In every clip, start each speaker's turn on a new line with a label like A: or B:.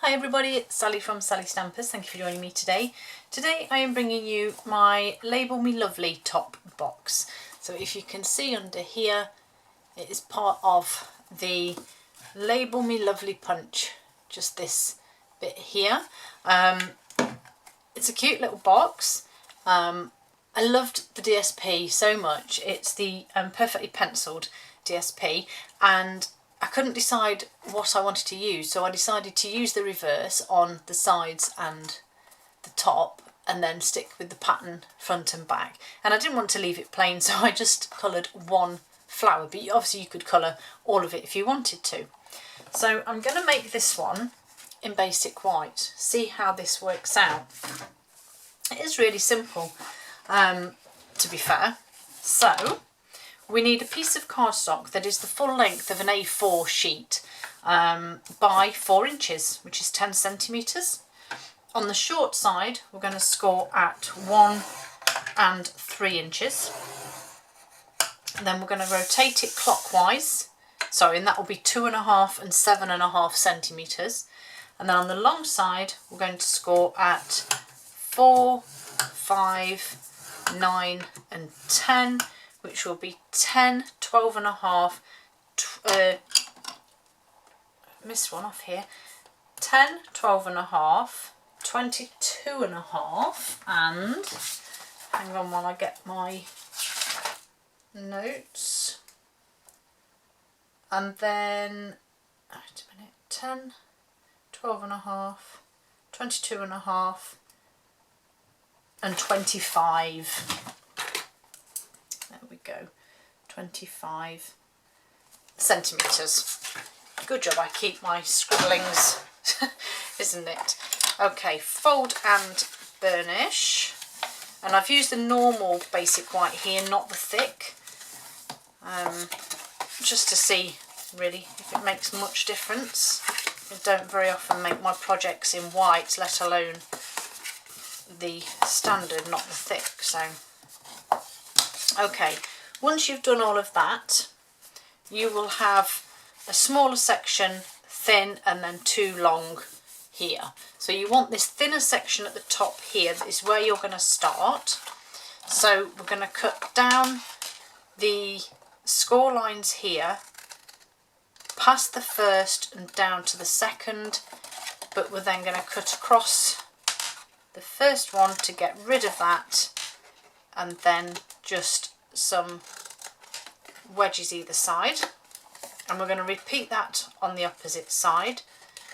A: Hi everybody, it's Sally from Sallystampers. Thank you for joining me today. Today I am bringing you my Label Me Lovely top box. So if you can see under here, it is part of the Label Me Lovely punch, just this bit here. It's a cute little box. I loved the DSP so much. It's the perfectly penciled DSP, and I couldn't decide what I wanted to use, so I decided to use the reverse on the sides and the top, and then stick with the pattern front and back. And I didn't want to leave it plain, so I just coloured one flower, but obviously you could colour all of it if you wanted to. So I'm going to make this one in basic white, see how this works out. It is really simple, to be fair. So we need a piece of cardstock that is the full length of an A4 sheet by 4 inches, which is 10 centimetres. On the short side, we're going to score at 1 and 3 inches. And then we're going to rotate it clockwise. Sorry, and that will be 2.5 and 7.5 centimetres. And then on the long side, we're going to score at 4, 5, 9 and 10, which will be 10, 12.5, missed one off here, 10, 12.5, 22.5, and, hang on while I get my notes, and then, wait a minute, 10, 12.5, 22.5, and 25. There we go, 25 centimetres. Good job, I keep my scribblings, isn't it? Okay, fold and burnish. And I've used the normal basic white here, not the thick, just to see really if it makes much difference. I don't very often make my projects in white, let alone the standard, not the thick. So okay, once you've done all of that, you will have a smaller section thin and then 2 long here. So you want this thinner section at the top here, that is where you're going to start. So we're going to cut down the score lines here, past the first and down to the second, but we're then going to cut across the first one to get rid of that, and then just some wedges either side, and we're going to repeat that on the opposite side.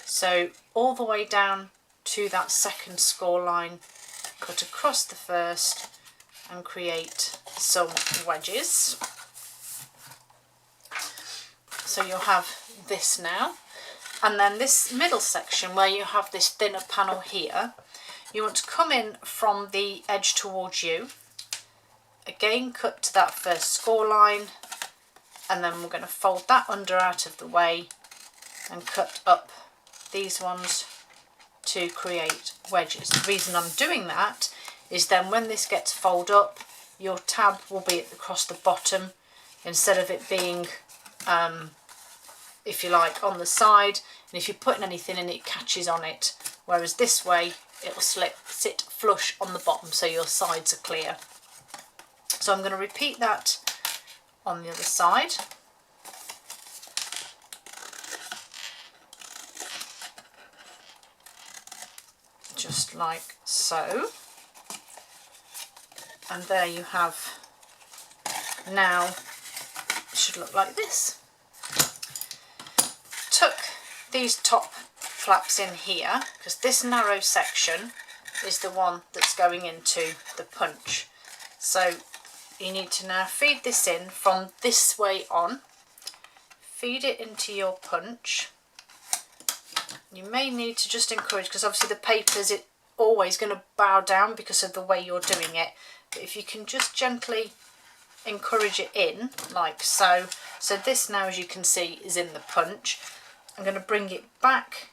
A: So all the way down to that second score line, cut across the first and create some wedges. So you'll have this now, and then this middle section where you have this thinner panel here, you want to come in from the edge towards you. Again, cut to that first score line, and then we're going to fold that under out of the way and cut up these ones to create wedges. The reason I'm doing that is then when this gets folded up, your tab will be across the bottom instead of it being, if you like, on the side, and if you're putting anything in, it catches on it, whereas this way it will sit flush on the bottom, so your sides are clear. So I'm going to repeat that on the other side. Just like so. And there you have, now it should look like this. Tuck these top flaps in here, because this narrow section is the one that's going into the punch. So you need to now feed this in from this way on, feed it into your punch. You may need to just encourage, because obviously the paper's always going to bow down because of the way you're doing it, but if you can just gently encourage it in like so. So this now, as you can see, is in the punch. I'm going to bring it back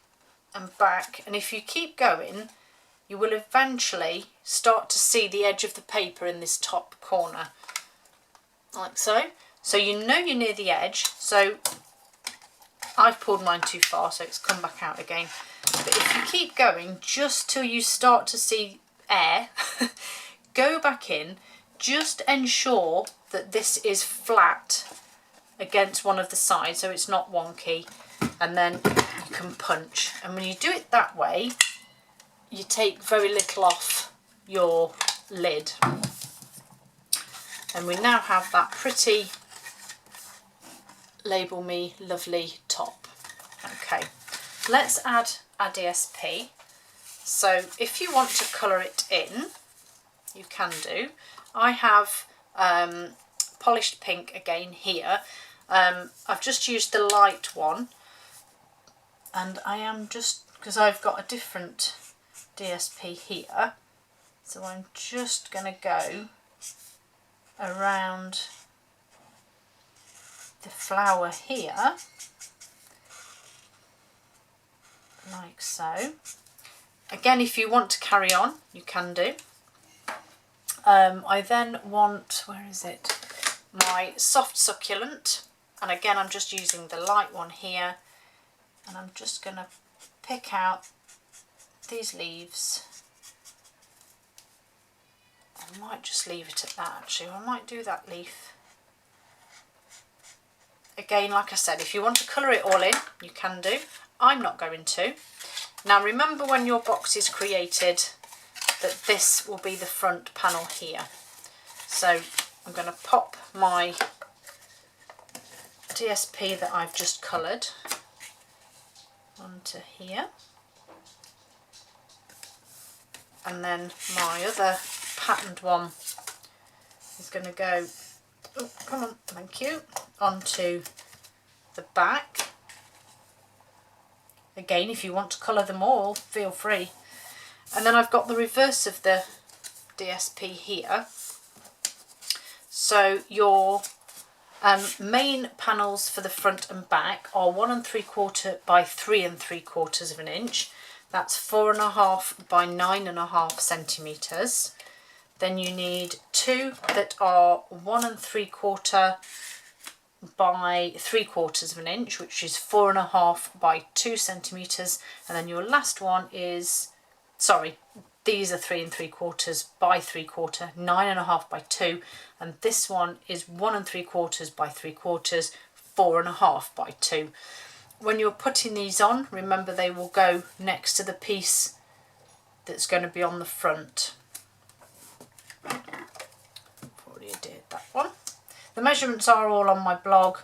A: and back, and if you keep going, you will eventually start to see the edge of the paper in this top corner, like so. So you know you're near the edge. So I've pulled mine too far, so it's come back out again. But if you keep going just till you start to see air, go back in, just ensure that this is flat against one of the sides so it's not wonky, and then you can punch. And when you do it that way, you take very little off your lid. And we now have that pretty Label Me Lovely top. Okay, let's add our DSP. So if you want to colour it in, you can do. I have polished pink again here. I've just used the light one, and I am just, because I've got a different DSP here, so I'm just going to go around the flower here, like so. Again, if you want to carry on, you can do. I then want, where is it, my soft succulent, and again I'm just using the light one here, and I'm just going to pick out these leaves. I might just leave it at that actually, I might do that leaf. Again, like I said, if you want to colour it all in, you can do. I'm not going to. Now remember, when your box is created, that this will be the front panel here. So I'm going to pop my DSP that I've just coloured onto here. And then my other patterned one is going to go, oh, come on, thank you, onto the back. Again, if you want to colour them all, feel free. And then I've got the reverse of the DSP here. So your main panels for the front and back are 1 3/4 by 3 3/4 of an inch. That's 4.5 by 9.5 centimetres. Then you need 2 that are 1 3/4 by 3/4 of an inch, which is 4.5 by 2 centimetres. And then your last one is, sorry, these are 3 3/4 by 3/4, 9.5 by 2, and this one is 1 3/4 by 3/4, 4.5 by 2. When you're putting these on, remember they will go next to the piece that's going to be on the front. I've already did that one. The measurements are all on my blog,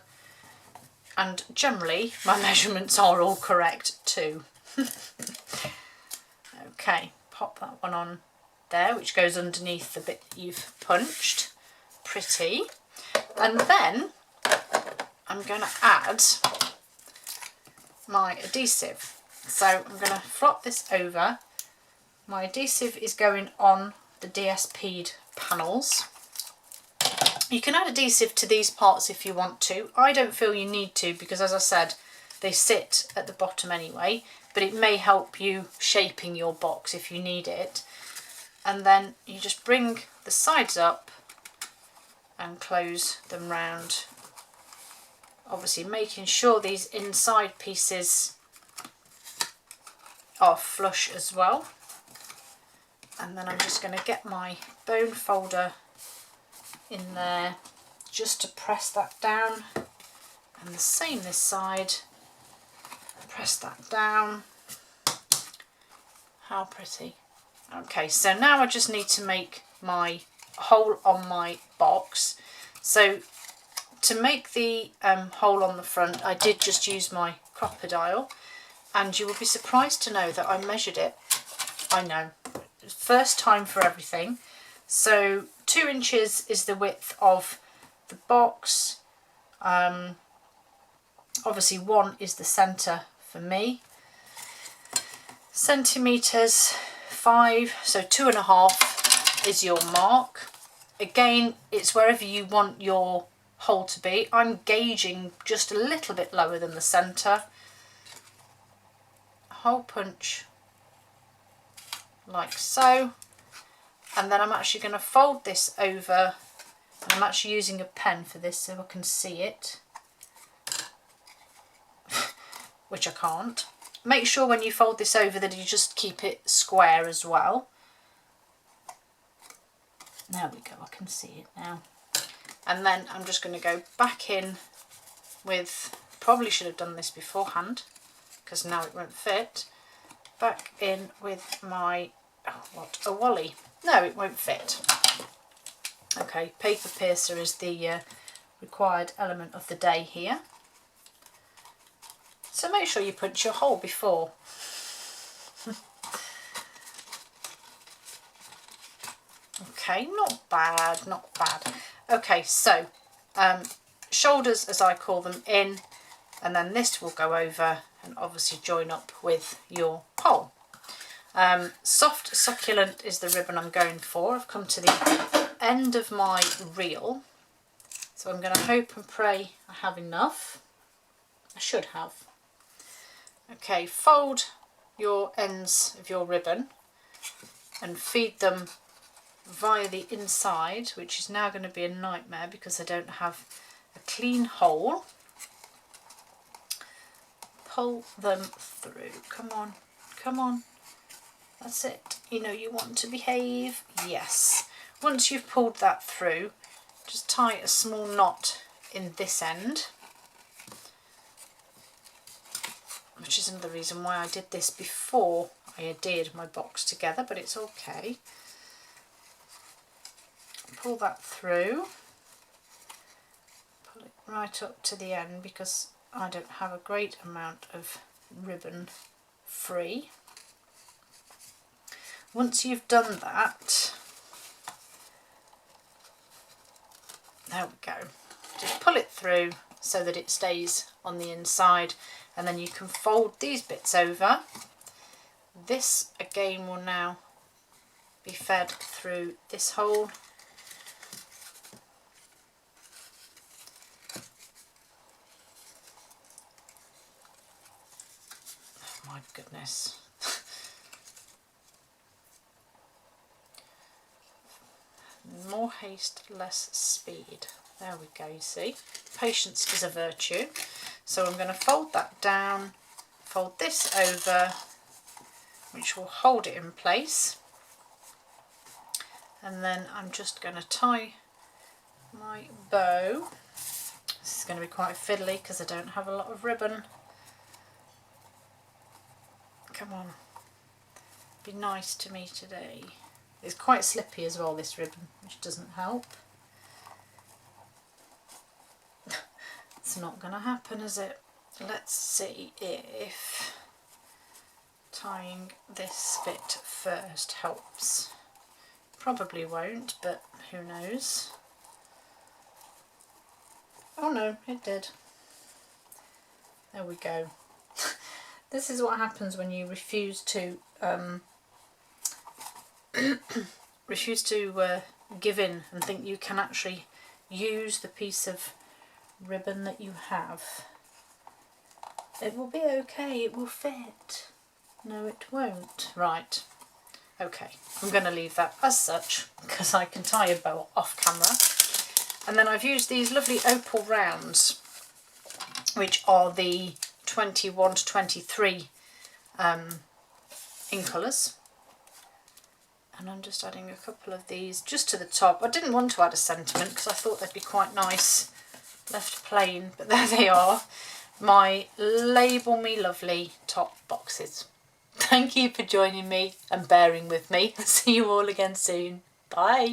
A: and generally my measurements are all correct too. Okay, pop that one on there, which goes underneath the bit that you've punched. Pretty. And then I'm going to add my adhesive. So I'm going to flop this over. My adhesive is going on the DSP'd panels. You can add adhesive to these parts if you want to. I don't feel you need to, because as I said, they sit at the bottom anyway, but it may help you shaping your box if you need it. And then you just bring the sides up and close them round, obviously making sure these inside pieces are flush as well. And then I'm just going to get my bone folder in there just to press that down, and the same this side, press that down. How pretty. Okay, so now I just need to make my hole on my box. So to make the hole on the front, I did just use my crocodile, and you will be surprised to know that I measured it. I know, first time for everything. So 2 inches is the width of the box. Obviously 1 is the centre for me. Centimetres 5, so 2.5 is your mark. Again, it's wherever you want your hole to be. I'm gauging just a little bit lower than the centre. Hole punch like so. And then I'm actually going to fold this over, and I'm actually using a pen for this so I can see it, which I can't. Make sure when you fold this over that you just keep it square as well. There we go, I can see it now. And then I'm just going to go back in with, probably should have done this beforehand because now it won't fit, back in with my, oh, what, a Wally. No, it won't fit. Okay, paper piercer is the required element of the day here. So make sure you punch your hole before. Okay, not bad, not bad. Okay, so shoulders, as I call them, in, and then this will go over and obviously join up with your hole. Soft succulent is the ribbon I'm going for. I've come to the end of my reel, so I'm going to hope and pray I have enough. I should have. Okay, fold your ends of your ribbon and feed them via the inside, which is now going to be a nightmare because I don't have a clean hole. Pull them through. Come on, come on. That's it. You know you want to behave. Yes. Once you've pulled that through, just tie a small knot in this end, which is another reason why I did this before I adhered my box together, but it's okay. Pull that through, pull it right up to the end because I don't have a great amount of ribbon free. Once you've done that, there we go, just pull it through so that it stays on the inside, and then you can fold these bits over. This again will now be fed through this hole. Oh my goodness. More haste, less speed. There we go, you see. Patience is a virtue. So I'm going to fold that down, fold this over, which will hold it in place. And then I'm just going to tie my bow. This is going to be quite fiddly because I don't have a lot of ribbon. Come on, be nice to me today. It's quite slippy as well, this ribbon, which doesn't help. It's not going to happen, is it? Let's see if tying this bit first helps. Probably won't, but who knows. Oh no, it did. There we go. This is what happens when you refuse to give in and think you can actually use the piece of ribbon that you have. It will be okay, it will fit. No, it won't. Right, okay, I'm going to leave that as such because I can tie a bow off camera. And then I've used these lovely opal rounds, which are the 21 to 23 in colours. And I'm just adding a couple of these just to the top. I didn't want to add a sentiment because I thought they'd be quite nice left plain, but there they are, my Label Me Lovely top boxes. Thank you for joining me and bearing with me. See you all again soon. Bye.